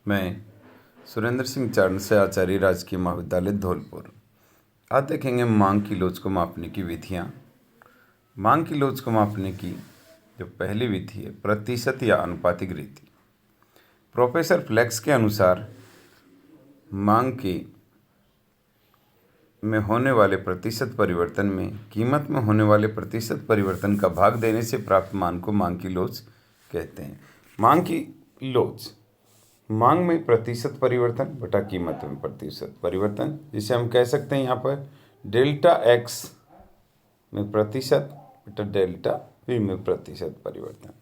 मैं सुरेंद्र सिंह चारण से आचार्य राजकीय महाविद्यालय धौलपुर। आज देखेंगे मांग की लोच को मापने की विधियाँ। मांग की लोच को मापने की जो पहली विधि है प्रतिशत या अनुपातिक रीति। प्रोफेसर फ्लेक्स के अनुसार मांग के में होने वाले प्रतिशत परिवर्तन में कीमत में होने वाले प्रतिशत परिवर्तन का भाग देने से प्राप्त मान को मांग की लोच कहते हैं। मांग की लोच मांग में प्रतिशत परिवर्तन बटा कीमत में प्रतिशत परिवर्तन, जिसे हम कह सकते हैं यहाँ पर डेल्टा एक्स में प्रतिशत बटा डेल्टा वी में प्रतिशत परिवर्तन।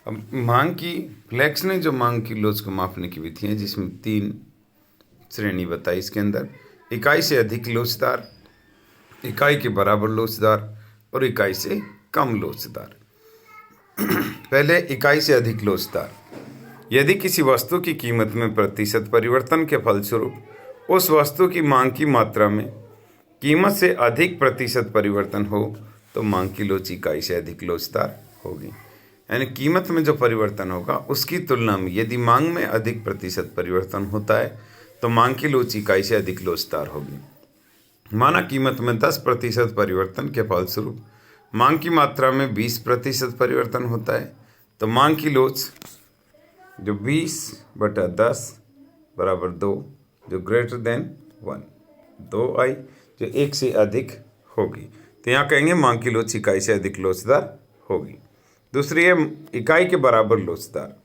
अब मांग की फ्लेक्स ने जो मांग की लोच को मापने की विधि है, जिसमें 3 श्रेणी बताई। इसके अंदर इकाई से अधिक लोचदार, इकाई के बराबर लोचदार और इकाई से कम लोचदार। पहले इकाई से अधिक लोचदार। यदि किसी वस्तु की कीमत में प्रतिशत परिवर्तन के फलस्वरूप उस वस्तु की मांग की मात्रा में कीमत से अधिक प्रतिशत परिवर्तन हो तो मांग की लोच इकाई से अधिक लोचदार होगी। यानी कीमत में जो परिवर्तन होगा उसकी तुलना में यदि मांग में अधिक प्रतिशत परिवर्तन होता है तो मांग की लोच इकाई से अधिक लोचदार होगी। माना कीमत में 10% परिवर्तन के फलस्वरूप मांग की मात्रा में 20% परिवर्तन होता है तो मांग की लोच जो 20/10 बराबर 2 जो ग्रेटर देन 1 2i जो 1 से अधिक होगी। तो यहाँ कहेंगे मांग की लोच इकाई से अधिक लोचदार होगी। दूसरी है इकाई के बराबर लोचदार।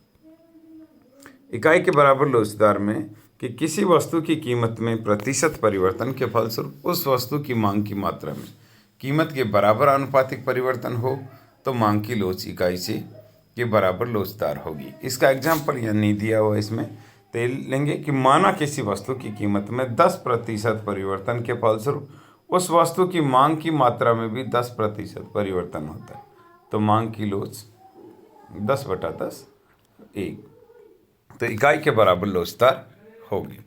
इकाई के बराबर लोचदार में कि किसी वस्तु की कीमत में प्रतिशत परिवर्तन के फलस्वरूप उस वस्तु की मांग की मात्रा में कीमत के बराबर आनुपातिक परिवर्तन हो तो मांग की लोच इकाई से के बराबर लोचदार होगी। इसका एग्जाम्पल यहाँ नहीं दिया हुआ इसमें, तो लेंगे कि माना किसी वस्तु की कीमत में 10% परिवर्तन के फलस्वरूप उस वस्तु की मांग की मात्रा में भी 10% परिवर्तन होता है तो मांग की लोच 10/10 1 तो इकाई के बराबर लोचदार होगी।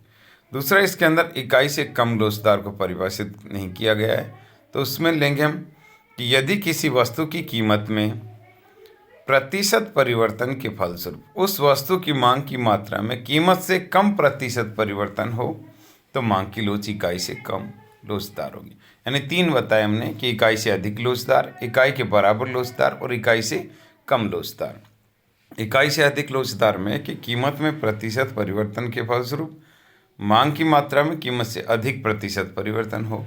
दूसरा, इसके अंदर इकाई से कम लोचदार को परिभाषित नहीं किया गया है, तो उसमें लेंगे हम कि यदि किसी वस्तु की कीमत में प्रतिशत परिवर्तन के फलस्वरूप उस वस्तु की मांग की मात्रा में कीमत से कम प्रतिशत परिवर्तन हो तो मांग की लोच इकाई से कम लोचदार होगी। यानी 3 बताए हमने कि इकाई से अधिक लोचदार, इकाई के बराबर लोचदार और इकाई से कम लोचदार। इकाई से अधिक लोचदार में कि कीमत में प्रतिशत परिवर्तन के फलस्वरूप मांग की मात्रा में कीमत से अधिक प्रतिशत परिवर्तन हो।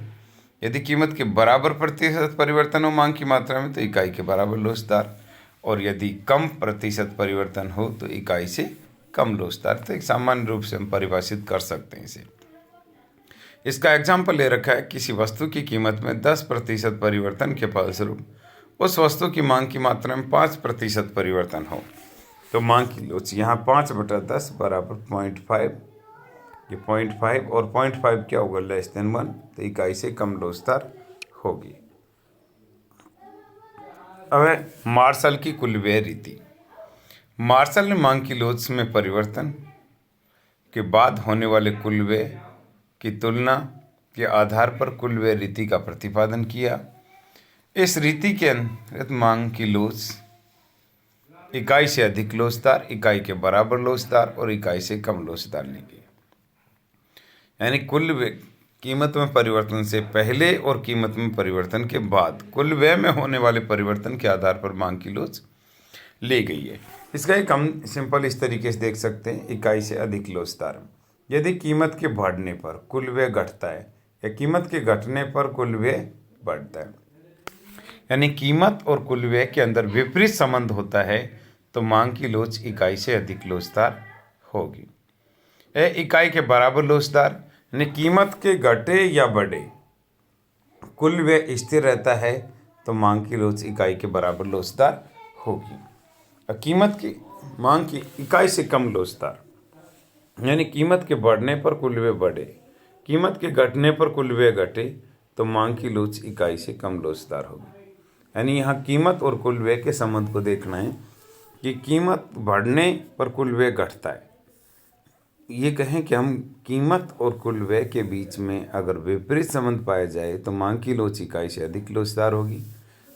यदि कीमत के बराबर प्रतिशत परिवर्तन हो मांग की मात्रा में तो इकाई के बराबर लोचदार, और यदि कम प्रतिशत परिवर्तन हो तो इकाई से कम लोचदार। तो एक सामान्य रूप से हम परिभाषित कर सकते हैं इसे। इसका एग्जाम्पल ले रखा है किसी वस्तु की कीमत में 10% परिवर्तन के फलस्वरूप उस वस्तु की मांग की मात्रा में 5% परिवर्तन हो तो मांग की लोच यहाँ 5/10 बराबर 0.5, ये 0.5 और 0.5 क्या होगा <1 तो इकाई से कम लोचदार होगी। अब है मार्शल की कुल व्यय रीति। मार्शल ने मांग की लोच में परिवर्तन के बाद होने वाले कुल व्यय की तुलना के आधार पर कुल व्यय रीति का प्रतिपादन किया। इस रीति के अंतर्गत मांग की लोच इकाई से अधिक लोचदार, इकाई के बराबर लोचदार और इकाई से कम लोचदार ली गई। यानी कुल व्यय कीमत में परिवर्तन से पहले और कीमत में परिवर्तन के बाद कुल व्यय में होने वाले परिवर्तन के आधार पर मांग की लोच ली गई है। इसका एक हम सिंपल इस तरीके से देख सकते हैं, इकाई से अधिक लोचदार। यदि कीमत के बढ़ने पर कुल व्यय घटता है या कीमत के घटने पर कुल व्यय बढ़ता है, यानी कीमत और कुल व्यय के अंदर विपरीत संबंध होता है तो मांग की लोच इकाई से अधिक लोचदार होगी। इकाई के बराबर लोचदार यानी कीमत के घटे या बढ़े कुल व्यय स्थिर रहता है तो मांग की लोच इकाई के बराबर लोचदार होगी। कीमत की मांग की इकाई से कम लोचदार यानी कीमत के बढ़ने पर कुल व्यय बढ़े, कीमत के घटने पर कुल व्यय घटे तो मांग की लोच इकाई से कम लोचदार होगी। यानी यहाँ कीमत और कुल व्यय के संबंध को देखना है कि कीमत बढ़ने पर कुल व्यय घटता है। ये कहें कि हम कीमत और कुल व्यय के बीच में अगर विपरीत संबंध पाया जाए तो मांग की लोच इकाई से अधिक लोचदार होगी,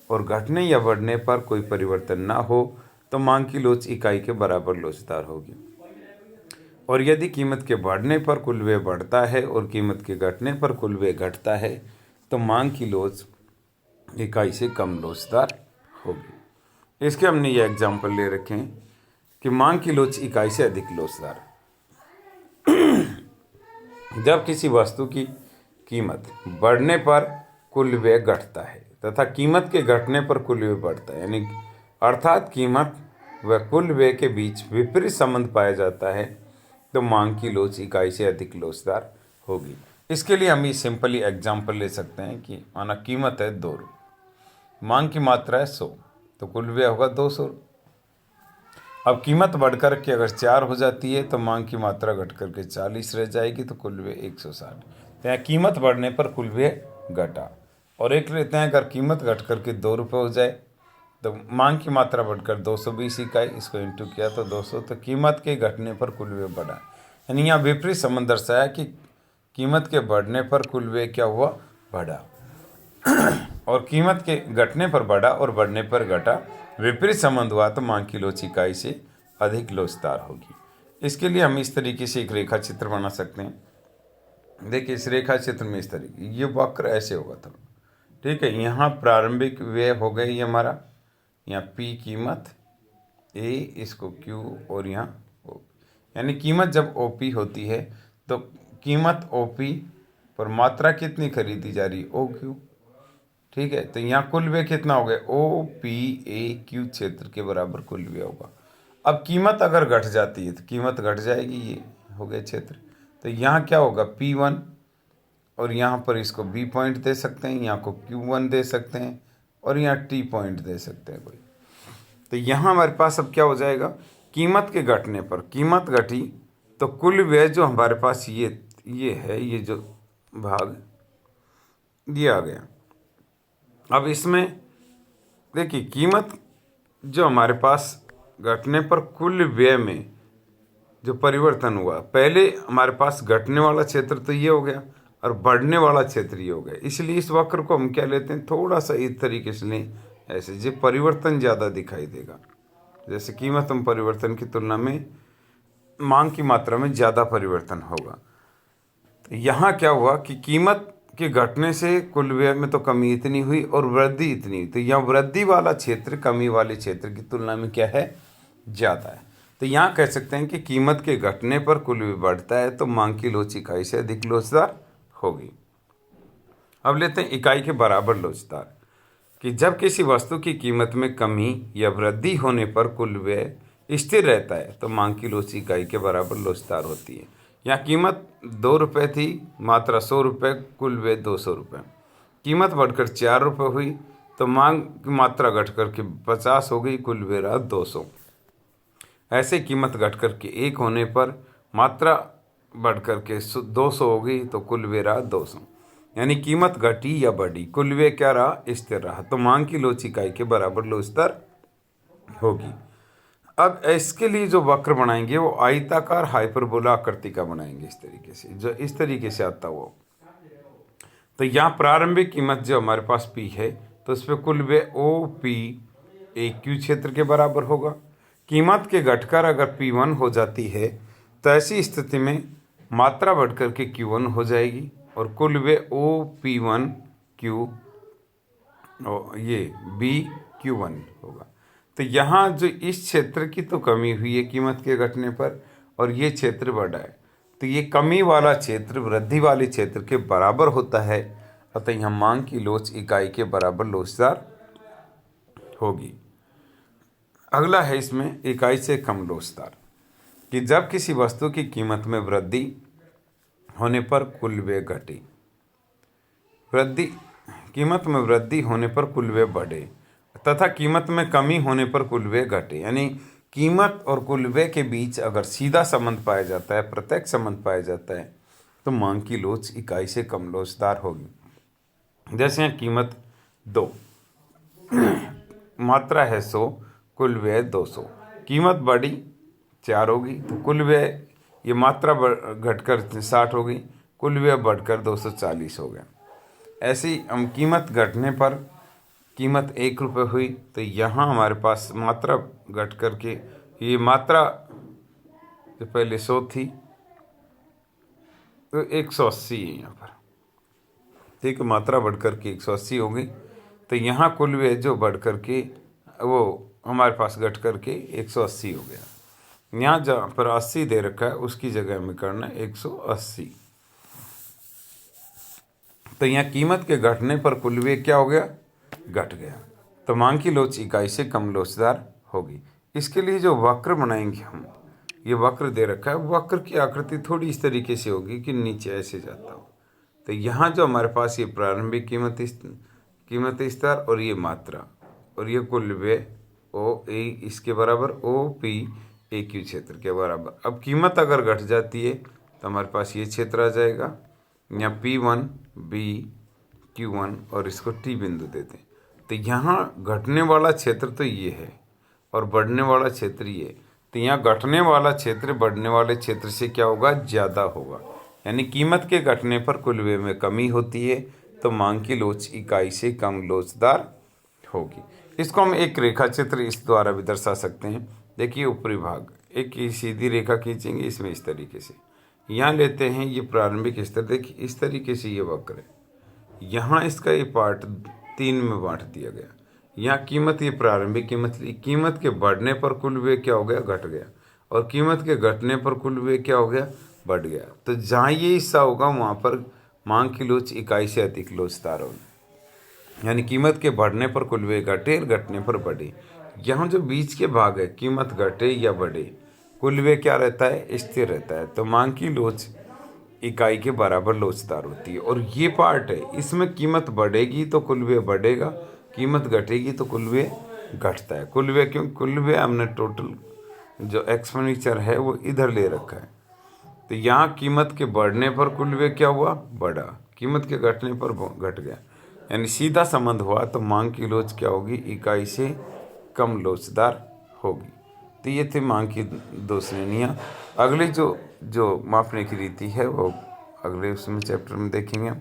और घटने या बढ़ने पर कोई परिवर्तन ना हो तो मांग की लोच इकाई के बराबर लोचदार होगी। और यदि कीमत के बढ़ने पर कुल व्यय बढ़ता है और कीमत के घटने पर कुल व्यय घटता है तो मांग की लोच इकाई से कम लोचदार होगी। इसके हमने ये एग्जाम्पल ले रखे हैं कि मांग की लोच इकाई से अधिक लोचदार। जब किसी वस्तु की कीमत बढ़ने पर कुल व्यय घटता है तथा कीमत के घटने पर कुल व्यय बढ़ता है, यानी अर्थात कीमत व कुल व्यय के बीच विपरीत संबंध पाया जाता है, तो मांग की लोच इकाई से अधिक लोचदार होगी। इसके लिए हम ये सिंपली एग्जाम्पल ले सकते हैं कि माना कीमत है 2 रुपये, मांग की मात्रा है 100, तो कुल व्यय होगा 200। अब कीमत बढ़कर के अगर 4 हो जाती है तो मांग की मात्रा घट करके 40 रह जाएगी, तो कुल व्यय 160। तो यहाँ कीमत बढ़ने पर कुल व्यय घटा। और एक लेते हैं, अगर कीमत घट करके 2 रुपये हो जाए तो मांग की मात्रा बढ़कर 220 इकाई, इसको इंटू किया तो 200, तो कीमत के घटने पर कुल व्यय बढ़ा। यानी यहाँ विपरीत संबंध दर्शाया कि कीमत के बढ़ने पर कुल व्यय क्या हुआ, बढ़ा, और कीमत के घटने पर बढ़ा और बढ़ने पर घटा, विपरीत संबंध हुआ तो मांग की लोच इकाई से अधिक लोचदार होगी। इसके लिए हम इस तरीके से एक रेखा चित्र बना सकते हैं। देखिए इस रेखा चित्र में इस तरीके, ये वक्र ऐसे होगा थोड़ा, ठीक है। यहाँ प्रारंभिक व्यय हो गए ये हमारा, यहाँ P कीमत, A इसको Q और यहाँ O, यानी कीमत जब OP होती है तो कीमत OP पर मात्रा कितनी खरीदी जा रही है, OQ, ठीक है। तो यहाँ कुल व्यय कितना हो गया, OPAQ क्षेत्र के बराबर कुल व्यय होगा। अब कीमत अगर घट जाती है तो कीमत घट जाएगी, ये हो गया क्षेत्र। तो यहाँ क्या होगा, P1, और यहाँ पर इसको B पॉइंट दे सकते हैं, यहाँ को Q1 दे सकते हैं, और यहाँ T पॉइंट दे सकते हैं कोई। तो यहाँ हमारे पास अब क्या हो जाएगा, कीमत के घटने पर कीमत घटी तो कुल व्यय जो हमारे पास ये है, ये जो भाग ये आ गया। अब इसमें देखिए कीमत जो हमारे पास घटने पर कुल व्यय में जो परिवर्तन हुआ, पहले हमारे पास घटने वाला क्षेत्र तो ये हो गया और बढ़ने वाला क्षेत्र ये हो गया। इसलिए इस वक्र को हम क्या लेते हैं, थोड़ा सा इस तरीके से लें, ऐसे जो परिवर्तन ज़्यादा दिखाई देगा। जैसे कीमत में परिवर्तन की तुलना में मांग की मात्रा में ज़्यादा परिवर्तन होगा। तो यहाँ क्या हुआ कि कीमत के घटने से कुल व्यय में तो कमी इतनी हुई और वृद्धि इतनी हुई, तो यहाँ वृद्धि वाला क्षेत्र कमी वाले क्षेत्र की तुलना में क्या है, ज़्यादा है। तो यहाँ कह सकते हैं कि कीमत के घटने पर कुल व्यय बढ़ता है तो मांग की लोच इकाई से अधिक लोचदार होगी। अब लेते हैं इकाई के बराबर लोचदार, कि जब किसी वस्तु की कीमत में कमी या वृद्धि होने पर कुल व्यय स्थिर रहता है तो मांग की लोच इकाई के बराबर लोचदार होती है। यहाँ कीमत 2 रुपये थी, मात्रा 100 रुपये, कुल व्यय 200 रुपये। कीमत बढ़कर 4 रुपये हुई तो मांग की मात्रा घट करके 50 हो गई, कुल व्यय रहा 200। ऐसे कीमत घट करके 1 होने पर मात्रा बढ़ करके 200 हो गई तो कुल व्यय रहा 200। यानी कीमत घटी या बढ़ी, कुल व्यय क्या रहा, स्थिर रहा, तो मांग की लोच इकाई के बराबर लोचदार होगी। अब इसके लिए जो वक्र बनाएंगे वो आयताकार हाइपरबोला आकृति का बनाएंगे, इस तरीके से, जो इस तरीके से आता हुआ। तो यहाँ प्रारंभिक कीमत जो हमारे पास P है तो उस पर कुल व्यय OPAQ क्षेत्र के बराबर होगा। कीमत के घटकर अगर P1 हो जाती है तो ऐसी स्थिति में मात्रा बढ़कर के Q1 हो जाएगी और कुल व्यय OP1Q ये BQ1 होगा। तो यहाँ जो इस क्षेत्र की तो कमी हुई है कीमत के घटने पर और ये क्षेत्र बढ़ा है, तो ये कमी वाला क्षेत्र वृद्धि वाले क्षेत्र के बराबर होता है, अतः यहाँ मांग की लोच इकाई के बराबर लोचदार होगी। अगला है इसमें इकाई से कम लोचदार, कि जब किसी वस्तु की कीमत में वृद्धि होने पर कुल व्यय घटे, कीमत में वृद्धि होने पर कुल व्यय बढ़े तथा कीमत में कमी होने पर कुल व्यय घटे। यानी कीमत और कुल व्यय के बीच अगर सीधा संबंध पाया जाता है, प्रत्यक्ष संबंध पाया जाता है, तो मांग की लोच इकाई से कम लोचदार होगी। जैसे यहाँ कीमत 2, मात्रा है 100, कुल व्यय 200, कीमत बढ़ी 4 होगी तो कुल व्यय, ये मात्रा घटकर 60 हो गई, कुल व्यय बढ़कर 240 हो गया। ऐसे ही हम कीमत घटने पर कीमत 1 रुपये हुई तो यहाँ हमारे पास मात्रा घट करके ये मात्रा जो पहले 100 थी तो 180 है यहाँ पर, ठीक है। मात्रा बढ़ कर के 180 हो गई, तो यहाँ कुल व्यय जो बढ़ कर के वो हमारे पास घट कर के 180 हो गया। यहाँ जहाँ पर 80 दे रखा है उसकी जगह में करना 180। तो यहाँ कीमत के घटने पर कुल व्यय क्या हो गया, घट गया। तो मांग की लोच इकाई से कम लोचदार होगी। इसके लिए जो वक्र बनाएंगे हम, ये वक्र दे रखा है, वक्र की आकृति थोड़ी इस तरीके से होगी कि नीचे ऐसे जाता हो। तो यहाँ जो हमारे पास ये प्रारंभिक कीमत स्तर और ये मात्रा और ये कुल व्यय ओ ए इसके बराबर, ओ पी ए क्यू क्षेत्र के बराबर। अब कीमत अगर घट जाती है तो हमारे पास ये क्षेत्र आ जाएगा, यहाँ P1 B Q1 और इसको T बिंदु देते हैं। तो यहाँ घटने वाला क्षेत्र तो ये है और बढ़ने वाला क्षेत्र ये। तो यहाँ घटने वाला क्षेत्र बढ़ने वाले क्षेत्र से क्या होगा, ज़्यादा होगा। यानी कीमत के घटने पर कुल व्यय में कमी होती है, तो मांग की लोच इकाई से कम लोचदार होगी। इसको हम एक रेखा चित्र इस द्वारा भी दर्शा सकते हैं। देखिए ऊपरी भाग एक सीधी रेखा खींचेंगे इसमें इस तरीके से, यहाँ लेते हैं ये प्रारंभिक स्तर। देखिए इस तरीके से ये वक्र है, यहाँ इसका ये पार्ट 3 में बांट दिया गया। यहाँ कीमत, ये प्रारंभिक कीमत के बढ़ने पर कुल व्यय क्या हो गया, घट गया, और कीमत के घटने पर कुल व्यय क्या हो गया, बढ़ गया। तो जहाँ ये हिस्सा होगा वहाँ पर मांग की लोच इकाई से अधिक लोचदार होगी। यानी कीमत के बढ़ने पर कुल व्यय घटे, घटने पर बढ़े। यहाँ जो बीच के भाग है, कीमत घटे या बढ़े, कुल व्यय क्या रहता है, स्थिर रहता है। तो मांग की लोच इकाई के बराबर लोचदार होती है। और ये पार्ट है, इसमें कीमत बढ़ेगी तो कुल व्यय बढ़ेगा, कीमत घटेगी तो कुल व्यय घटता है। कुल व्यय क्यों, कुल व्यय हमने टोटल जो एक्सपेंडिचर है वो इधर ले रखा है। तो यहाँ कीमत के बढ़ने पर कुल व्यय क्या हुआ, बढ़ा, कीमत के घटने पर घट गया। यानी सीधा संबंध हुआ। तो मांग की लोच क्या होगी, इकाई से कम लोचदार होगी। तो ये थे मांग की 2 श्रेणियाँ। अगली जो मापने की रीति है वो अगले उसमें चैप्टर में देखेंगे।